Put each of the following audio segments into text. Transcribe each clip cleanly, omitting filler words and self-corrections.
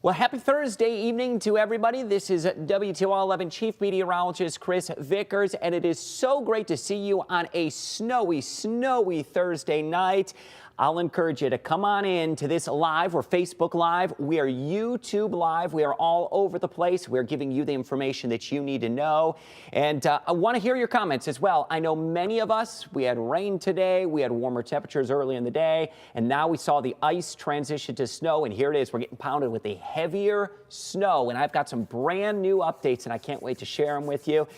Well, happy Thursday evening to everybody. This is WTOL 11 Chief Meteorologist Chris Vickers, and it is so great to see you on a snowy Thursday night. I'll encourage you to come on in to this live. We're Facebook Live. We are YouTube Live. We are all over the place. We're giving you the information that you need to know. And I want to hear your comments as well. I know many of us, we had rain today. We had warmer temperatures early in the day. And now we saw the ice transition to snow. And here it is. We're getting pounded with a heavier snow. And I've got some brand new updates, and I can't wait to share them with you.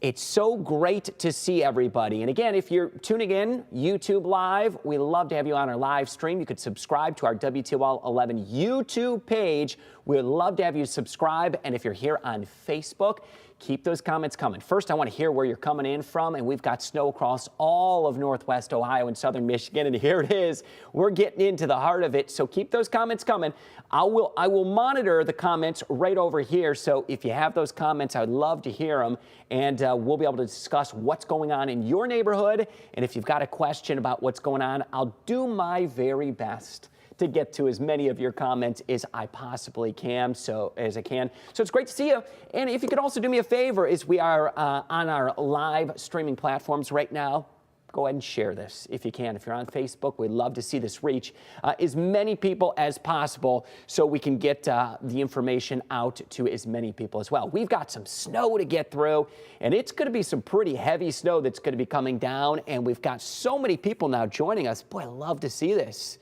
It's so great to see everybody. And again, if you're tuning in, YouTube Live, we love to have you on our live stream. You could subscribe to our WTOL 11 YouTube page. We'd love to have you subscribe. And if you're here on Facebook, keep those comments coming. First, I want to hear where you're coming in from, and we've got snow across all of Northwest Ohio and Southern Michigan, and here it is. We're getting into the heart of it, so keep those comments coming. I will monitor the comments right over here, so if you have those comments, I'd love to hear them, and we'll be able to discuss what's going on in your neighborhood, and if you've got a question about what's going on, I'll do my very best to get to as many of your comments as I possibly can, So it's great to see you. And if you could also do me a favor, as we are on our live streaming platforms right now, go ahead and share this if you can. If you're on Facebook, we'd love to see this reach as many people as possible so we can get the information out to as many people as well. We've got some snow to get through, and it's going to be some pretty heavy snow that's going to be coming down, and we've got so many people now joining us. Boy, I love to see this.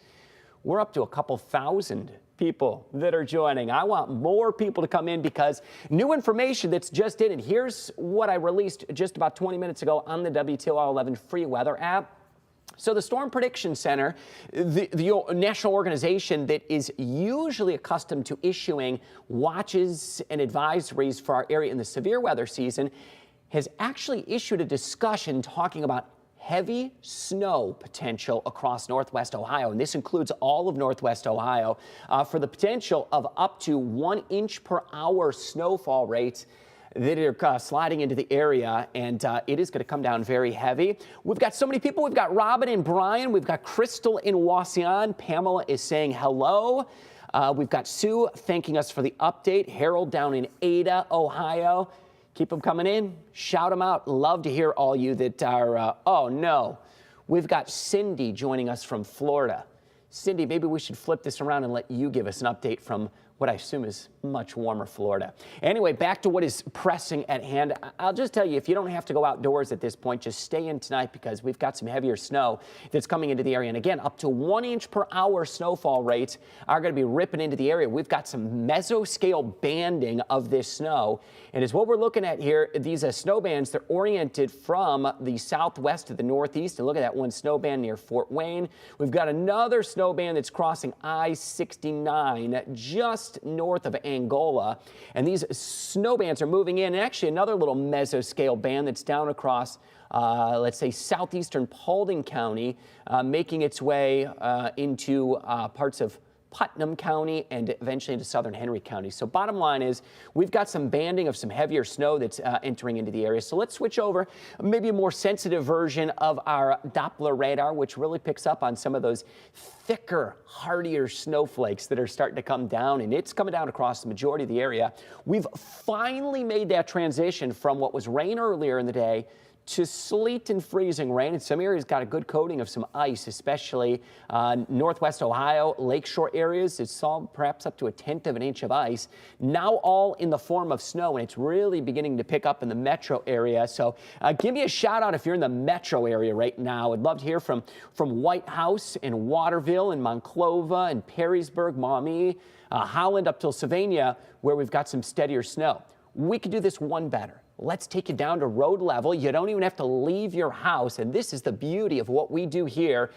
We're up to a couple thousand people that are joining. I want more people to come in because new information that's just in. And here's what I released just about 20 minutes ago on the WTOL 11 free weather app. So the Storm Prediction Center, the national organization that is usually accustomed to issuing watches and advisories for our area in the severe weather season, has actually issued a discussion talking about heavy snow potential across Northwest Ohio, and this includes all of Northwest Ohio, for the potential of up to 1 inch per hour snowfall rates that are sliding into the area, and it is going to come down very heavy. We've got so many people. We've got Robin and Brian. We've got Crystal in Wasion. Pamela is saying hello. We've got Sue thanking us for the update. Harold down in Ada, Ohio. Keep them coming in. Shout them out. Love to hear all you that are, oh no. We've got Cindy joining us from Florida. Cindy, maybe we should flip this around and let you give us an update from what I assume is much warmer Florida. Anyway, back to what is pressing at hand. I'll just tell you, if you don't have to go outdoors at this point, just stay in tonight because we've got some heavier snow that's coming into the area. And again, up to 1 inch per hour snowfall rates are going to be ripping into the area. We've got some mesoscale banding of this snow. And as what we're looking at here, these snow bands, they're oriented from the southwest to the northeast. And look at that one snow band near Fort Wayne. We've got another snow band that's crossing I-69 just north of Angola, and these snow bands are moving in. And actually another little mesoscale band that's down across let's say southeastern Paulding County, making its way into parts of Putnam County and eventually into southern Henry County. So bottom line is we've got some banding of some heavier snow that's entering into the area. So let's switch over maybe a more sensitive version of our Doppler radar, which really picks up on some of those thicker, hardier snowflakes that are starting to come down, and it's coming down across the majority of the area. We've finally made that transition from what was rain earlier in the day to sleet and freezing rain. And some areas got a good coating of some ice, especially Northwest Ohio, lakeshore areas. It saw perhaps up to 1/10 of an inch of ice. Now all in the form of snow, and it's really beginning to pick up in the metro area. So give me a shout out if you're in the metro area right now. I'd love to hear from White House and Waterville and Monclova and Perrysburg, Maumee, Holland up till Sylvania, where we've got some steadier snow. We could do this one better. Let's take you down to road level. You don't even have to leave your house. And this is the beauty of what we do here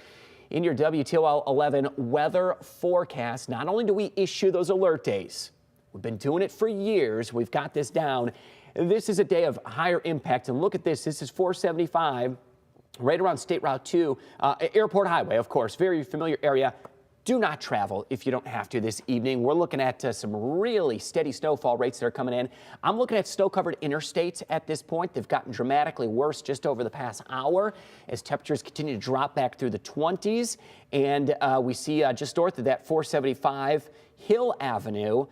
in your WTOL 11 weather forecast. Not only do we issue those alert days, we've been doing it for years. We've got this down. This is a day of higher impact. And look at this. This is 475 right around State Route 2, Airport Highway, of course, very familiar area. Do not travel if you don't have to this evening. We're looking at some really steady snowfall rates that are coming in. I'm looking at snow-covered interstates at this point. They've gotten dramatically worse just over the past hour as temperatures continue to drop back through the 20s. And we see just north of that 475 Hill Avenue.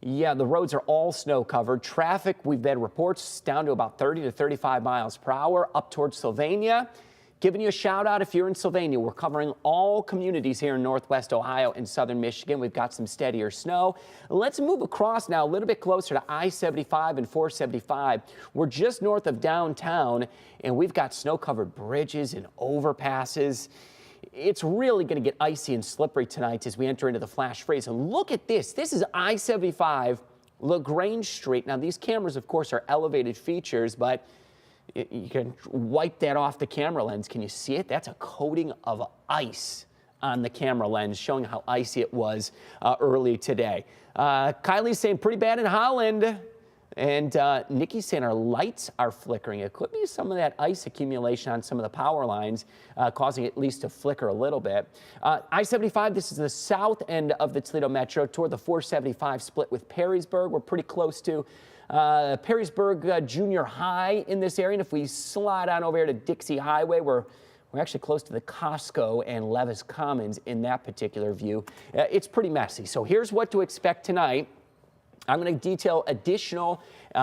Yeah, the roads are all snow-covered. Traffic, we've had reports down to about 30 to 35 miles per hour up towards Sylvania. Giving you a shout out if you're in Sylvania. We're covering all communities here in Northwest Ohio and Southern Michigan. We've got some steadier snow. Let's move across now a little bit closer to I-75 and 475. We're just north of downtown, and we've got snow-covered bridges and overpasses. It's really going to get icy and slippery tonight as we enter into the flash freeze. And look at this. This is I-75 LaGrange Street. Now, these cameras, of course, are elevated features, but you can wipe that off the camera lens. Can you see it? That's a coating of ice on the camera lens, showing how icy it was early today. Kylie's saying pretty bad in Holland. And Nikki's saying our lights are flickering. It could be some of that ice accumulation on some of the power lines, causing it at least to flicker a little bit. I-75, this is the south end of the Toledo Metro toward the 475 split with Perrysburg. We're pretty close to Perrysburg Junior High in this area. And if we slide on over here to Dixie Highway, we're actually close to the Costco and Levis Commons in that particular view. It's pretty messy. So here's what to expect tonight. I'm going to detail additional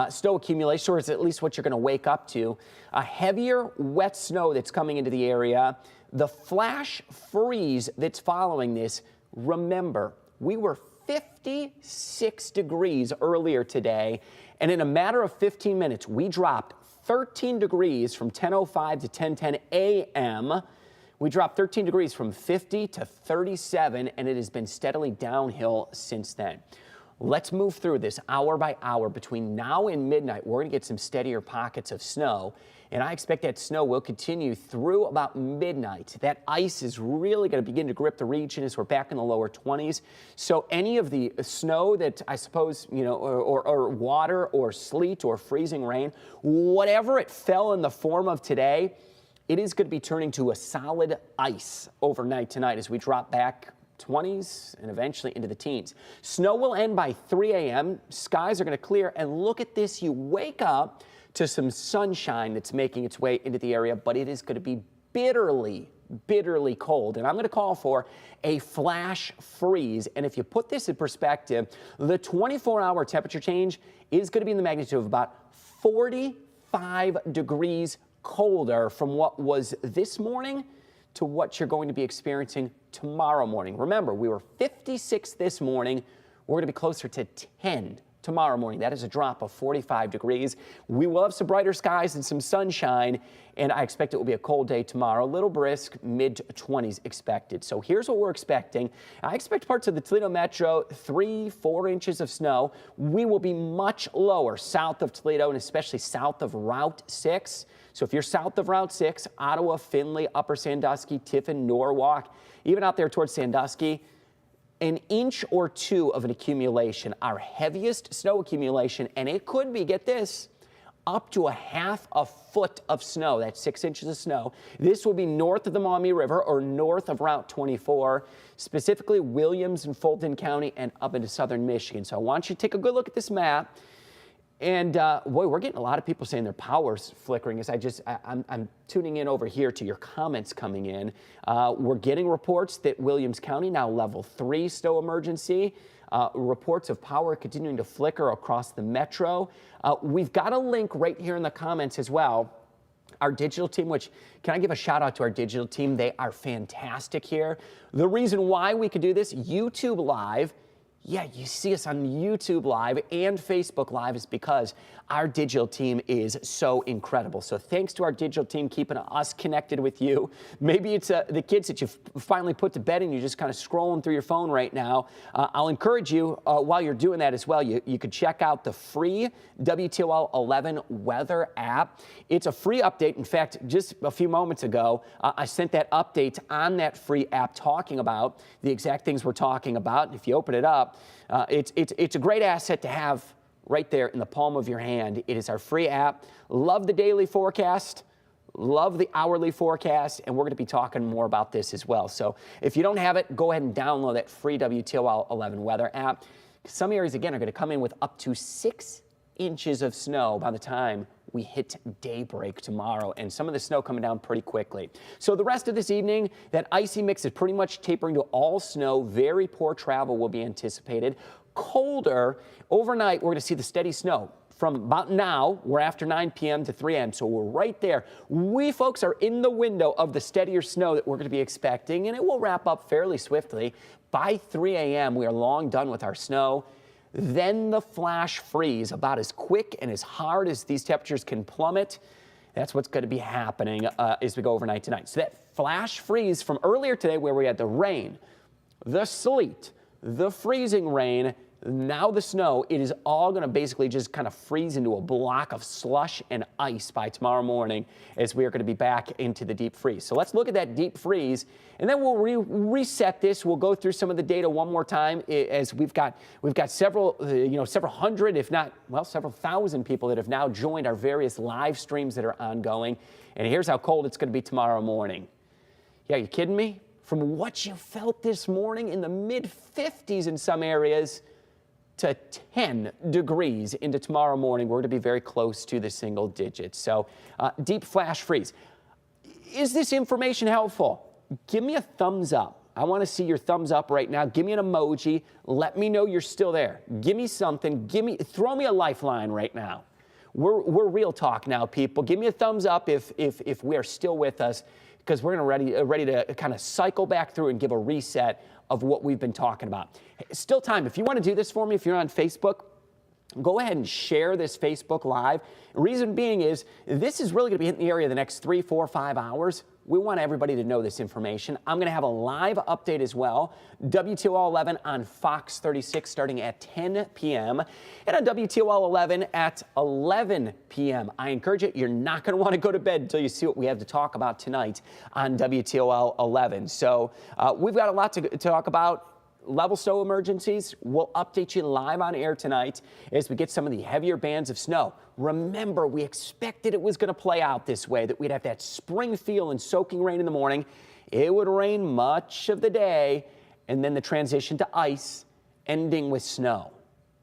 snow accumulation, or at least what you're going to wake up to. A heavier, wet snow that's coming into the area. The flash freeze that's following this. Remember, we were 56 degrees earlier today, and in a matter of 15 minutes, we dropped 13 degrees from 10:05 to 10:10 a.m. We dropped 13 degrees from 50 to 37, and it has been steadily downhill since then. Let's move through this hour by hour. Between now and midnight, we're going to get some steadier pockets of snow, and I expect that snow will continue through about midnight. That ice is really going to begin to grip the region as we're back in the lower 20s. So any of the snow that I suppose, or water or sleet or freezing rain, whatever it fell in the form of today, it is going to be turning to a solid ice overnight tonight as we drop back 20s and eventually into the teens. Snow will end by 3 a.m. Skies are going to clear, and look at this. You wake up to some sunshine that's making its way into the area, but it is going to be bitterly, bitterly cold. And I'm going to call for a flash freeze. And if you put this in perspective, the 24-hour temperature change is going to be in the magnitude of about 45 degrees colder from what was this morning to what you're going to be experiencing tomorrow morning. Remember, we were 56 this morning. We're going to be closer to 10 tomorrow morning. That is a drop of 45 degrees. We will have some brighter skies and some sunshine, and I expect it will be a cold day tomorrow. A little brisk, mid-20s expected. So here's what we're expecting. I expect parts of the Toledo Metro, 3-4 inches of snow. We will be much lower south of Toledo and especially south of Route 6. So if you're south of Route 6, Ottawa, Findlay, Upper Sandusky, Tiffin, Norwalk, even out there towards Sandusky, an inch or two of an accumulation, our heaviest snow accumulation, and it could be, get this, up to a half a foot of snow. That's 6 inches of snow. This will be north of the Maumee River or north of Route 24, specifically Williams and Fulton County and up into southern Michigan. So I want you to take a good look at this map. And boy, we're getting a lot of people saying their power's flickering. As I'm tuning in over here to your comments coming in. We're getting reports that Williams County now level 3 snow emergency. Reports of power continuing to flicker across the metro. We've got a link right here in the comments as well. Our digital team, which, can I give a shout out to our digital team? They are fantastic here. The reason why we could do this, YouTube Live. Yeah, you see us on YouTube Live and Facebook Live is because our digital team is so incredible. So thanks to our digital team keeping us connected with you. Maybe it's the kids that you've finally put to bed and you're just kind of scrolling through your phone right now. I'll encourage you while you're doing that as well, you could check out the free WTOL 11 weather app. It's a free update. In fact, just a few moments ago, I sent that update on that free app talking about the exact things we're talking about. And if you open it up, it's a great asset to have right there in the palm of your hand. It is our free app. Love the daily forecast. Love the hourly forecast, and we're going to be talking more about this as well. So if you don't have it, go ahead and download that free WTOL 11 weather app. Some areas, again, are going to come in with up to 6 inches of snow by the time we hit daybreak tomorrow, and some of the snow coming down pretty quickly. So the rest of this evening, that icy mix is pretty much tapering to all snow. Very poor travel will be anticipated. Colder overnight, we're going to see the steady snow. From about now, we're after 9 p.m. to 3 a.m., so we're right there. We folks are in the window of the steadier snow that we're going to be expecting, and it will wrap up fairly swiftly. By 3 a.m., we are long done with our snow. Then the flash freeze, about as quick and as hard as these temperatures can plummet. That's what's going to be happening as we go overnight tonight. So that flash freeze from earlier today, where we had the rain, the sleet, the freezing rain, now the snow, it is all going to basically just kind of freeze into a block of slush and ice by tomorrow morning as we are going to be back into the deep freeze. So let's look at that deep freeze, and then we'll reset this. We'll go through some of the data one more time, as we've got several, several hundred, if not, well, several thousand people that have now joined our various live streams that are ongoing. And here's how cold it's going to be tomorrow morning. Yeah, you kidding me? From what you felt this morning in the mid-50s in some areas, to 10 degrees into tomorrow morning. We're going to be very close to the single digits. So deep flash freeze. Is this information helpful? Give me a thumbs up. I want to see your thumbs up right now. Give me an emoji. Let me know you're still there. Give me something. Throw me a lifeline right now. We're real talk now, people. Give me a thumbs up if we are still with us, because we're ready to kind of cycle back through and give a reset of what we've been talking about. Still time. If you want to do this for me, if you're on Facebook, go ahead and share this Facebook Live. Reason being is this is really going to be hitting the area the next 3, 4, 5 hours. We want everybody to know this information. I'm going to have a live update as well. WTOL 11 on Fox 36 starting at 10 p.m. and on WTOL 11 at 11 p.m. I encourage you, you're not going to want to go to bed until you see what we have to talk about tonight on WTOL 11. So we've got a lot to talk about. Level snow emergencies. We'll update you live on air tonight as we get some of the heavier bands of snow. Remember, we expected it was going to play out this way, that we'd have that spring feel and soaking rain in the morning. It would rain much of the day, and then the transition to ice, ending with snow.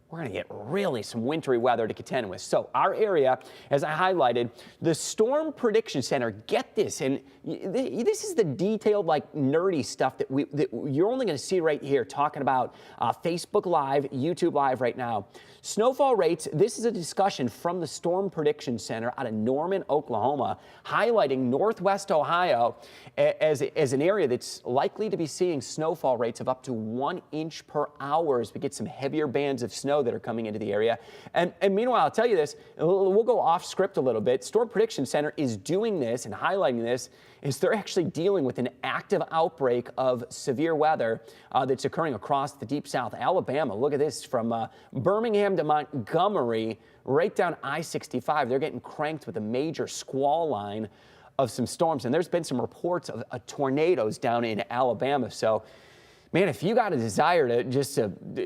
We're going to get really some wintry weather to contend with. So our area, as I highlighted, the Storm Prediction Center, get this, and this is the detailed, like, nerdy stuff that you're only going to see right here, talking about Facebook Live, YouTube Live right now. Snowfall rates, this is a discussion from the Storm Prediction Center out of Norman, Oklahoma, highlighting Northwest Ohio as an area that's likely to be seeing snowfall rates of up to 1 inch per hour as we get some heavier bands of snow that are coming into the area. And meanwhile, I'll tell you this, we'll go off script a little bit. Storm Prediction Center is doing this and highlighting this is they're actually dealing with an active outbreak of severe weather that's occurring across the deep south. Alabama, look at this, from Birmingham to Montgomery, right down I-65. They're getting cranked with a major squall line of some storms. And there's been some reports of tornadoes down in Alabama. So, man, if you got a desire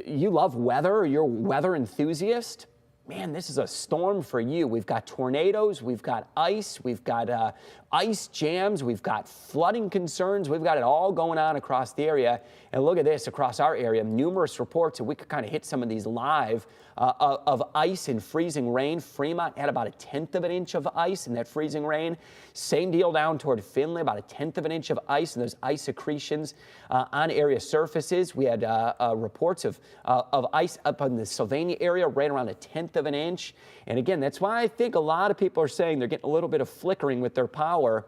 you love weather, or you're a weather enthusiast, man, this is a storm for you. We've got tornadoes, we've got ice, we've got ice jams, we've got flooding concerns. We've got it all going on across the area. And look at this, across our area, numerous reports that we could kind of hit some of these live of ice and freezing rain. Fremont had about 1/10 of an inch of ice in that freezing rain. Same deal down toward Findlay, about 1/10 of an inch of ice, and those ice accretions on area surfaces. We had reports of ice up in the Sylvania area, right around 1/10 of an inch. And again, that's why I think a lot of people are saying they're getting a little bit of flickering with their power.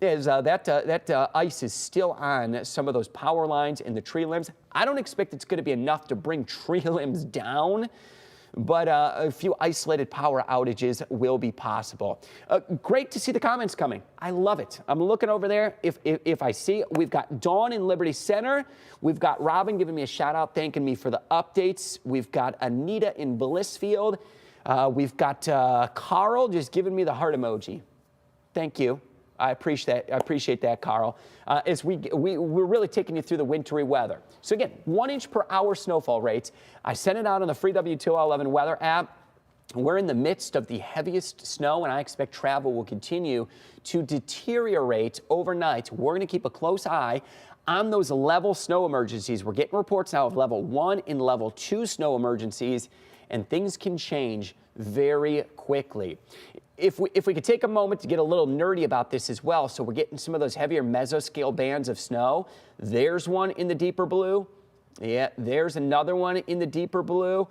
Is that ice is still on some of those power lines and the tree limbs. I don't expect it's going to be enough to bring tree limbs down, but a few isolated power outages will be possible. Great to see the comments coming. I love it. I'm looking over there. If I see, we've got Dawn in Liberty Center. We've got Robin giving me a shout out, thanking me for the updates. We've got Anita in Blissfield. We've got Carl just giving me the heart emoji. Thank you. I appreciate that, Carl. As we're really taking you through the wintry weather. So again, 1 inch per hour snowfall rates. I sent it out on the free WTOL 11 weather app. We're in the midst of the heaviest snow, and I expect travel will continue to deteriorate overnight. We're going to keep a close eye on those level snow emergencies. We're getting reports now of level 1 and level 2 snow emergencies, and things can change very quickly. If we could take a moment to get a little nerdy about this as well, so we're getting some of those heavier mesoscale bands of snow. There's one in the deeper blue. Yeah, there's another one in the deeper blue.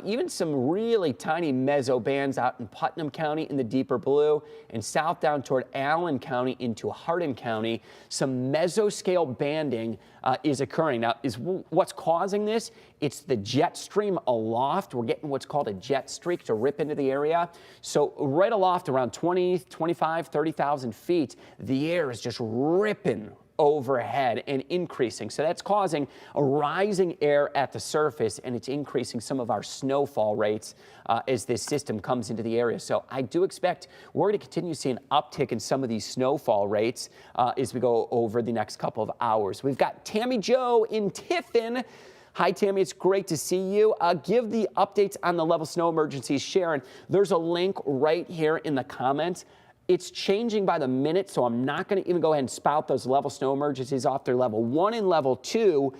Even some really tiny meso bands out in Putnam County in the deeper blue, and south down toward Allen County into Hardin County. Some mesoscale banding is occurring. Now, what's causing this? It's the jet stream aloft. We're getting what's called a jet streak to rip into the area. So right aloft around 20, 25, 30,000 feet, the air is just ripping overhead and increasing. So that's causing a rising air at the surface, and it's increasing some of our snowfall rates as this system comes into the area. So I do expect we're going to continue to see an uptick in some of these snowfall rates as we go over the next couple of hours. We've got Tammy Jo in Tiffin. Hi, Tammy. It's great to see you. Give the updates on the level snow emergencies, Sharon. There's a link right here in the comments. It's changing by the minute, so I'm not going to even go ahead and spout those level snow emergencies off. They're level 1 and level 2.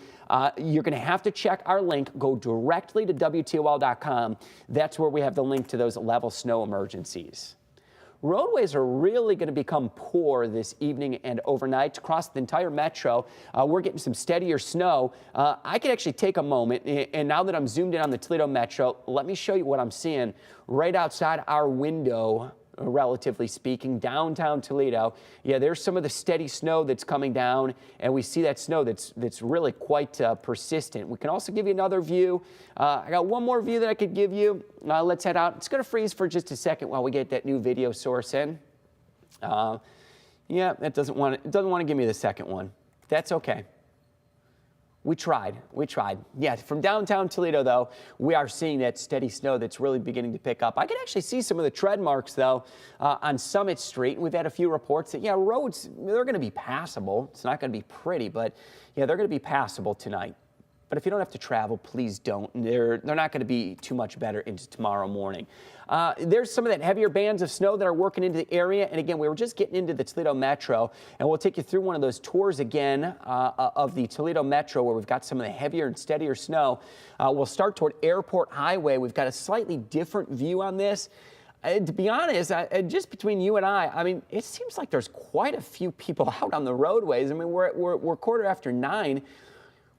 You're going to have to check our link. Go directly to WTOL.com. That's where we have the link to those level snow emergencies. Roadways are really going to become poor this evening and overnight across the entire metro. We're getting some steadier snow. I could actually take a moment, and now that I'm zoomed in on the Toledo metro, let me show you what I'm seeing right outside our window. Relatively speaking, downtown Toledo. Yeah, there's some of the steady snow that's coming down, and we see that snow that's really quite persistent. We can also give you another view. I got one more view that I could give you. Let's head out. It's going to freeze for just a second while we get that new video source in. Yeah, it doesn't want to give me the second one. That's okay. We tried. Yeah, from downtown Toledo, though, we are seeing that steady snow that's really beginning to pick up. I can actually see some of the tread marks, though, on Summit Street. We've had a few reports that, yeah, roads, they're going to be passable. It's not going to be pretty, but, yeah, they're going to be passable tonight. But if you don't have to travel, please don't. They're not going to be too much better into tomorrow morning. There's some of that heavier bands of snow that are working into the area. And again, we were just getting into the Toledo Metro, and we'll take you through one of those tours again of the Toledo Metro, where we've got some of the heavier and steadier snow. We'll start toward Airport Highway. We've got a slightly different view on this. To be honest, just between you and I mean, it seems like there's quite a few people out on the roadways. I mean, we're quarter after 9.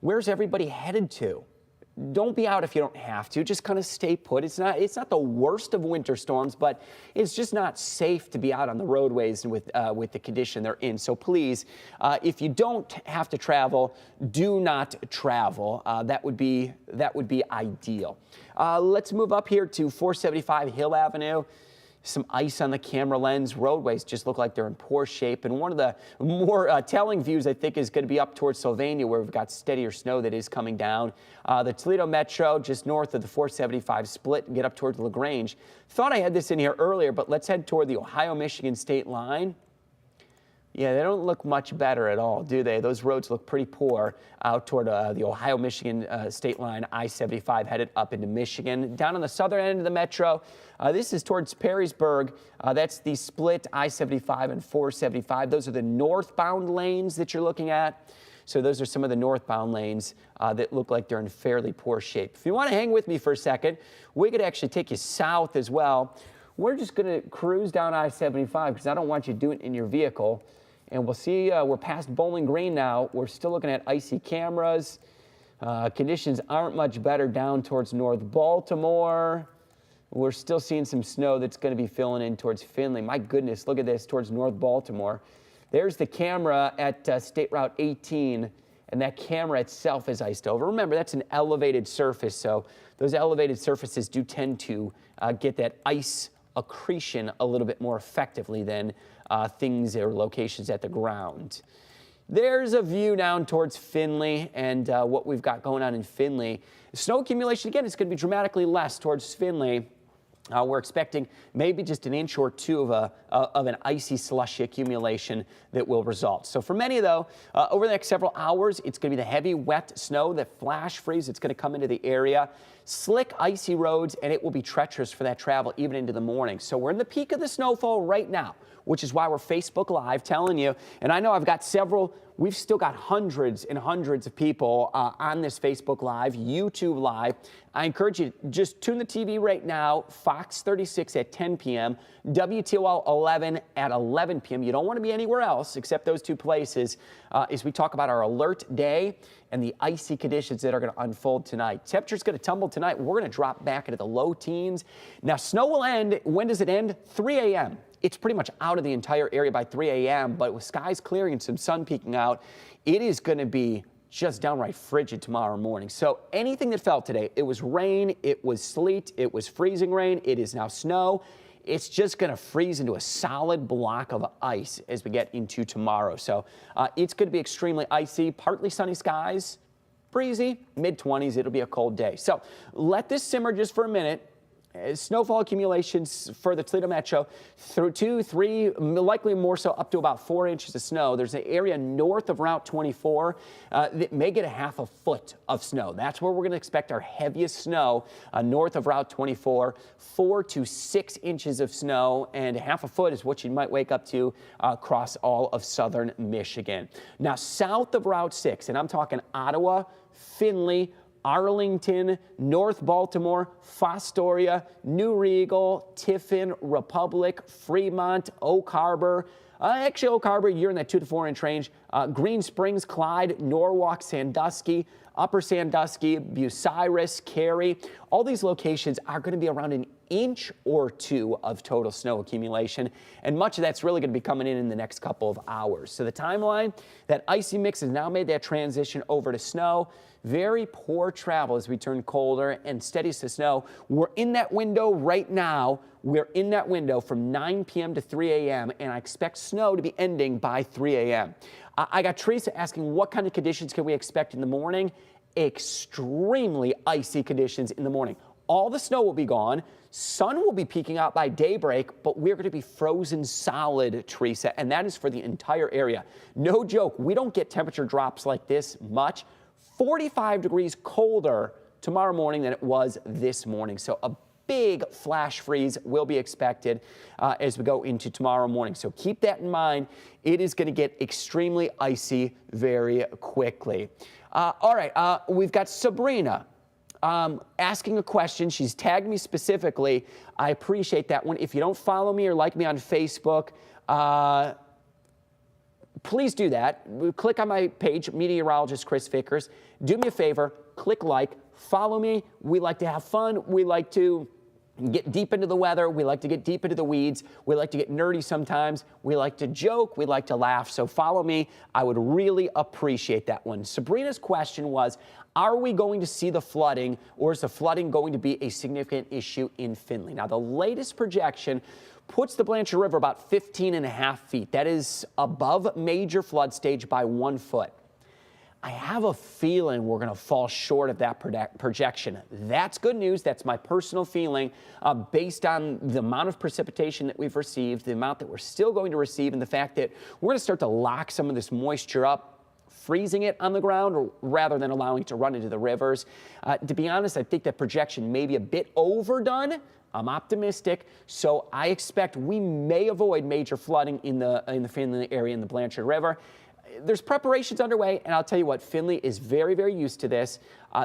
Where's everybody headed to? Don't be out if you don't have to. Just kind of stay put. It's not the worst of winter storms, but it's just not safe to be out on the roadways with the condition they're in. So please, if you don't have to travel, do not travel. That would be ideal. Let's move up here to 475 Hill Avenue. Some ice on the camera lens. Roadways just look like they're in poor shape. And one of the more telling views, I think, is going to be up towards Sylvania, where we've got steadier snow that is coming down. The Toledo Metro, just north of the 475 split, and get up towards LaGrange. Thought I had this in here earlier, but let's head toward the Ohio-Michigan state line. Yeah, they don't look much better at all, do they? Those roads look pretty poor out toward the Ohio-Michigan state line, I-75 headed up into Michigan. Down on the southern end of the metro, this is towards Perrysburg. That's the split I-75 and 475. Those are the northbound lanes that you're looking at. So those are some of the northbound lanes that look like they're in fairly poor shape. If you want to hang with me for a second, we could actually take you south as well. We're just going to cruise down I-75 because I don't want you doing it in your vehicle. And we'll see, we're past Bowling Green now. We're still looking at icy cameras. Conditions aren't much better down towards North Baltimore. We're still seeing some snow that's going to be filling in towards Findlay. My goodness, look at this towards North Baltimore. There's the camera at State Route 18, and that camera itself is iced over. Remember, that's an elevated surface, so those elevated surfaces do tend to get that ice accretion a little bit more effectively than things or locations at the ground. There's a view down towards Findlay and what we've got going on in Findlay. Snow accumulation, again, it's going to be dramatically less towards Findlay. We're expecting maybe just an inch or two of an icy slushy accumulation that will result. So for many, though, over the next several hours, it's going to be the heavy, wet snow, that flash freeze. It's going to come into the area. Slick, icy roads, and it will be treacherous for that travel even into the morning. So we're in the peak of the snowfall right now, which is why we're Facebook Live telling you. And I know I've got several. We've still got hundreds and hundreds of people on this Facebook Live, YouTube Live. I encourage you to just tune the TV right now, Fox 36 at 10 p.m., WTOL 11 at 11 p.m. You don't want to be anywhere else except those two places as we talk about our alert day and the icy conditions that are going to unfold tonight. Temperature's going to tumble tonight. We're going to drop back into the low teens. Now, snow will end. When does it end? 3 a.m. It's pretty much out of the entire area by 3 a.m., but with skies clearing and some sun peeking out, it is going to be just downright frigid tomorrow morning. So anything that fell today, it was rain, it was sleet, it was freezing rain, it is now snow. It's just going to freeze into a solid block of ice as we get into tomorrow. So it's going to be extremely icy, partly sunny skies, breezy, mid-20s. It'll be a cold day. So let this simmer just for a minute. Snowfall accumulations for the Toledo Metro through 2, 3, likely more so up to about 4 inches of snow. There's an area north of Route 24 that may get a half a foot of snow. That's where we're going to expect our heaviest snow north of Route 24, 4 to 6 inches of snow, and a half a foot is what you might wake up to across all of southern Michigan. Now, south of Route 6, and I'm talking Ottawa, Findlay, Arlington, North Baltimore, Fostoria, New Riegel, Tiffin, Republic, Fremont, Oak Harbor. Actually, Oak Harbor, you're in that 2 to 4 inch range. Green Springs, Clyde, Norwalk, Sandusky, Upper Sandusky, Bucyrus, Cary. All these locations are going to be around an inch or two of total snow accumulation, and much of that's really going to be coming in the next couple of hours. So the timeline, that icy mix has now made that transition over to snow. Very poor travel as we turn colder and steadies to snow. We're in that window right now. We're in that window from 9 p.m. to 3 a.m., and I expect snow to be ending by 3 a.m. I got Teresa asking what kind of conditions can we expect in the morning. Extremely icy conditions in the morning. All the snow will be gone. Sun will be peeking out by daybreak, but we're going to be frozen solid, Teresa, and that is for the entire area. No joke, we don't get temperature drops like this much. 45 degrees colder tomorrow morning than it was this morning. So a big flash freeze will be expected as we go into tomorrow morning. So keep that in mind. It is going to get extremely icy very quickly. All right, we've got Sabrina asking a question. She's tagged me specifically. I appreciate that one. If you don't follow me or like me on Facebook, please do that. Click on my page, meteorologist Chris Vickers. Do me a favor, click like, follow me. We like to have fun. We like to get deep into the weather. We like to get deep into the weeds. We like to get nerdy sometimes. We like to joke. We like to laugh. So follow me. I would really appreciate that one. Sabrina's question was, are we going to see the flooding, or is the flooding going to be a significant issue in Findlay? Now, the latest projection puts the Blanchard River about 15.5 feet. That is above major flood stage by 1 foot. I have a feeling we're going to fall short of that projection. That's good news. That's my personal feeling based on the amount of precipitation that we've received, the amount that we're still going to receive, and the fact that we're going to start to lock some of this moisture up, freezing it on the ground rather than allowing it to run into the rivers. To be honest, I think that projection may be a bit overdone. I'm optimistic, so I expect we may avoid major flooding in the Findlay area in the Blanchard River. There's preparations underway, and I'll tell you what, Findlay is very, very used to this.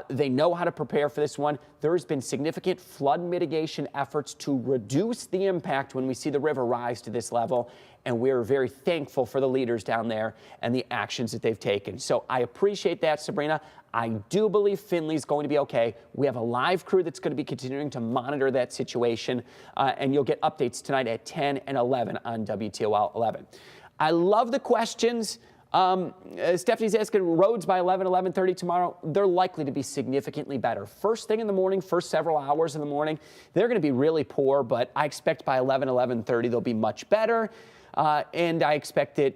They know how to prepare for this one. There has been significant flood mitigation efforts to reduce the impact when we see the river rise to this level, and we're very thankful for the leaders down there and the actions that they've taken. So I appreciate that, Sabrina. I do believe Findlay's going to be okay. We have a live crew that's going to be continuing to monitor that situation, and you'll get updates tonight at 10 and 11 on WTOL 11. I love the questions. Stephanie's asking, roads by 11:30 tomorrow, they're likely to be significantly better. First thing in the morning, first several hours in the morning, they're going to be really poor, but I expect by 11:30 they'll be much better. And I expect that,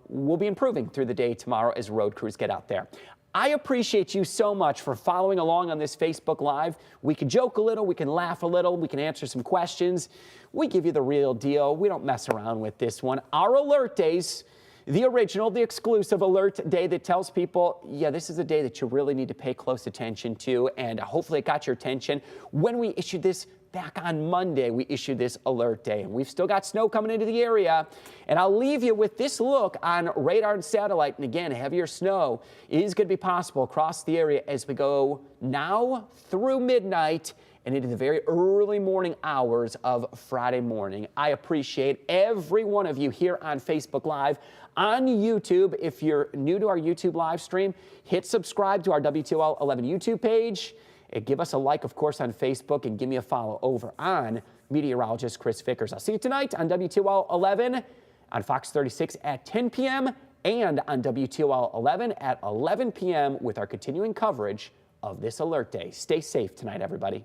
we'll be improving through the day tomorrow as road crews get out there. I appreciate you so much for following along on this Facebook Live. We can joke a little, we can laugh a little, we can answer some questions. We give you the real deal. We don't mess around with this one. Our alert days, the original, the exclusive alert day that tells people, yeah, this is a day that you really need to pay close attention to, and hopefully it got your attention. When we issued this back on Monday, we issued this alert day, and we've still got snow coming into the area. And I'll leave you with this look on radar and satellite. And again, heavier snow is going to be possible across the area as we go now through midnight and into the very early morning hours of Friday morning. I appreciate every one of you here on Facebook Live, on YouTube. If you're new to our YouTube live stream, hit subscribe to our WTOL 11 YouTube page. And give us a like, of course, on Facebook, and give me a follow over on meteorologist Chris Vickers. I'll see you tonight on WTOL 11 on Fox 36 at 10 p.m. and on WTOL 11 at 11 p.m. with our continuing coverage of this alert day. Stay safe tonight, everybody.